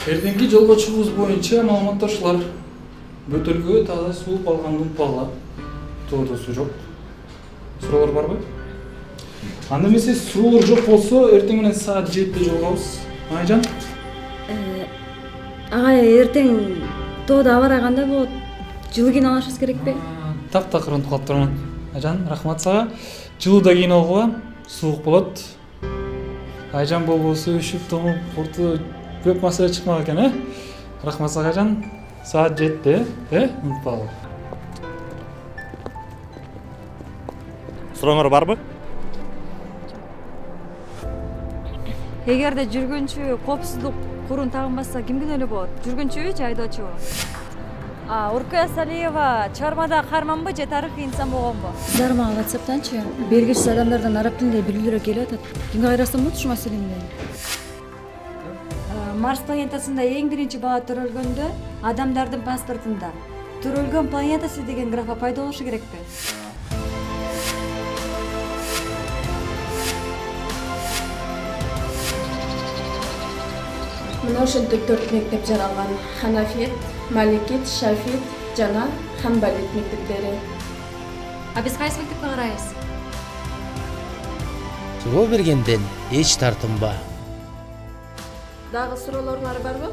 Эртеңки жолго чыгуубуз боюнча маалыматтар ушулар. Бөтөлкөгө таза суу балган думпалы. Тоодо суу жок. Суроолор барбы? Анда эмесе суроолор жок болсо, эртең менен саат 7-де жолугабыз. Айжан? Агай, эртең тоодо аба ырайы кандай болот? Жылуу кийин алышыбыз керекпи? Таптакыр унутуп турмун. Айжан, рахмат сага. Жылууда кийин алгыла, суук болот. Айжан болбосо үшүп тонуп, курту көп маселе чыкмак экен, Рахмат сага Айжан. Саат 7-де, унутпагыла. Сурооңор барбы? Эгерде жүргүнчү коопсуздук курун тагынбаса кимдин өлү болот? Жүргүнчүбү же айдоочубу? Уркая Салиева чыгармада каарманбы же тарыхый инсан болгонбу? Силер мага WhatsApp'танчы бергичсиз адамдардан араб тилинде билүүлөр келип атат. Кимге кайрасам болот ушул маселемде? Марс планетасында эң биринчи бала төрөлгөндө адамдардын паспортунда төрөлгөн планетасы деген графа пайда болушу керекпи? Мына ошентип 4 мектеп жаралган: Ханафият, Маликит, Шафиит жана Хамбалит мектептери. А биз кайсы мектепке карайбыз? Суроо бергенден эч тартынба. Дагы суроолоруңар барбы?